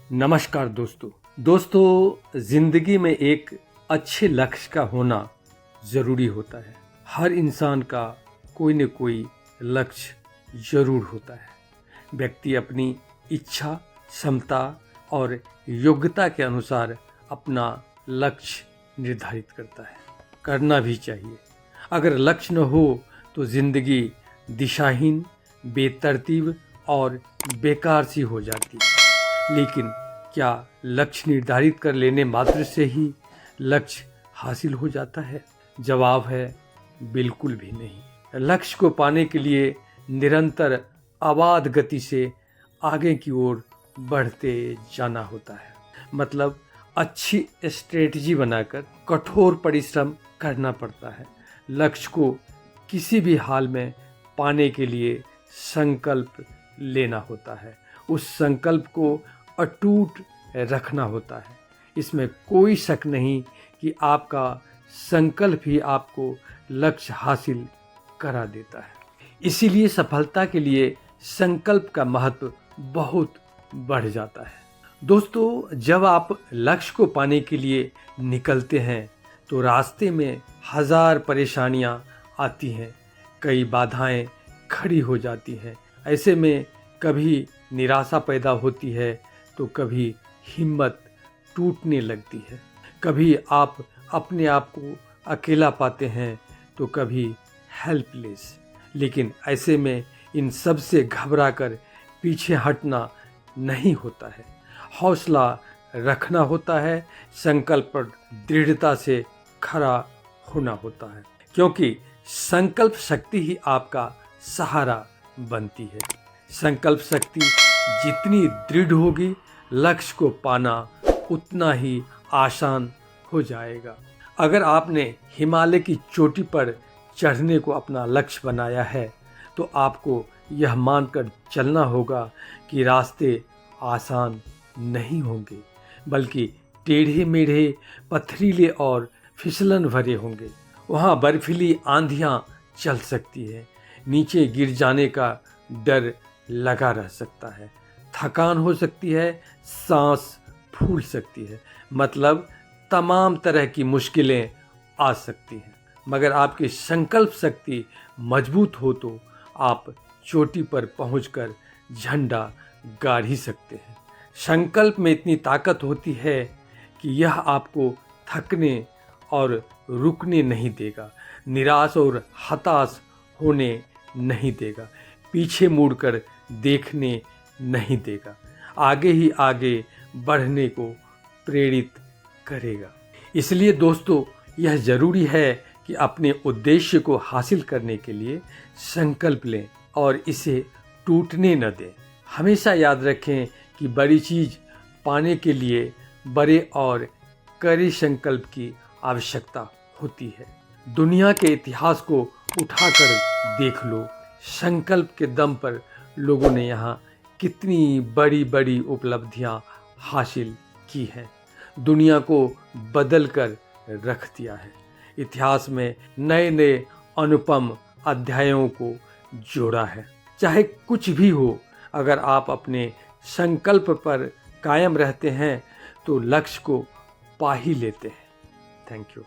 नमस्कार दोस्तों जिंदगी में एक अच्छे लक्ष्य का होना ज़रूरी होता है। हर इंसान का कोई न कोई लक्ष्य ज़रूर होता है। व्यक्ति अपनी इच्छा, क्षमता और योग्यता के अनुसार अपना लक्ष्य निर्धारित करता है, करना भी चाहिए। अगर लक्ष्य न हो तो ज़िंदगी दिशाहीन, बेतरतीब और बेकार सी हो जाती है। लेकिन क्या लक्ष्य निर्धारित कर लेने मात्र से ही लक्ष्य हासिल हो जाता है? जवाब है बिल्कुल भी नहीं। लक्ष्य को पाने के लिए निरंतर अबाध गति से आगे की ओर बढ़ते जाना होता है। मतलब अच्छी स्ट्रेटजी बनाकर कठोर परिश्रम करना पड़ता है। लक्ष्य को किसी भी हाल में पाने के लिए संकल्प लेना होता है। उस संकल्प को अटूट रखना होता है। इसमें कोई शक नहीं कि आपका संकल्प ही आपको लक्ष्य हासिल करा देता है। इसीलिए सफलता के लिए संकल्प का महत्व बहुत बढ़ जाता है। दोस्तों, जब आप लक्ष्य को पाने के लिए निकलते हैं तो रास्ते में हजार परेशानियां आती हैं, कई बाधाएं खड़ी हो जाती हैं। ऐसे में कभी निराशा पैदा होती है तो कभी हिम्मत टूटने लगती है। कभी आप अपने आप को अकेला पाते हैं तो कभी हेल्पलेस। लेकिन ऐसे में इन सब से घबराकर पीछे हटना नहीं होता है। हौसला रखना होता है, संकल्प पर दृढ़ता से खड़ा होना होता है, क्योंकि संकल्प शक्ति ही आपका सहारा बनती है। संकल्प शक्ति जितनी दृढ़ होगी, लक्ष्य को पाना उतना ही आसान हो जाएगा। अगर आपने हिमालय की चोटी पर चढ़ने को अपना लक्ष्य बनाया है तो आपको यह मानकर चलना होगा कि रास्ते आसान नहीं होंगे, बल्कि टेढ़े मेढ़े, पथरीले और फिसलन भरे होंगे। वहाँ बर्फीली आंधियाँ चल सकती है, नीचे गिर जाने का डर लगा रह सकता है, थकान हो सकती है, सांस फूल सकती है। मतलब तमाम तरह की मुश्किलें आ सकती हैं। मगर आपकी संकल्प शक्ति मजबूत हो तो आप चोटी पर पहुंचकर झंडा गाड़ ही सकते हैं। संकल्प में इतनी ताकत होती है कि यह आपको थकने और रुकने नहीं देगा, निराश और हताश होने नहीं देगा, पीछे मुड़कर देखने नहीं देगा, आगे ही आगे बढ़ने को प्रेरित करेगा। इसलिए दोस्तों, यह ज़रूरी है कि अपने उद्देश्य को हासिल करने के लिए संकल्प लें और इसे टूटने न दें। हमेशा याद रखें कि बड़ी चीज़ पाने के लिए बड़े और कड़े संकल्प की आवश्यकता होती है। दुनिया के इतिहास को उठाकर देख लो, संकल्प के दम पर लोगों ने यहाँ कितनी बड़ी बड़ी उपलब्धियाँ हासिल की हैं, दुनिया को बदल कर रख दिया है। इतिहास में नए नए अनुपम अध्यायों को जोड़ा है। चाहे कुछ भी हो, अगर आप अपने संकल्प पर कायम रहते हैं तो लक्ष्य को पा ही लेते हैं। Thank you.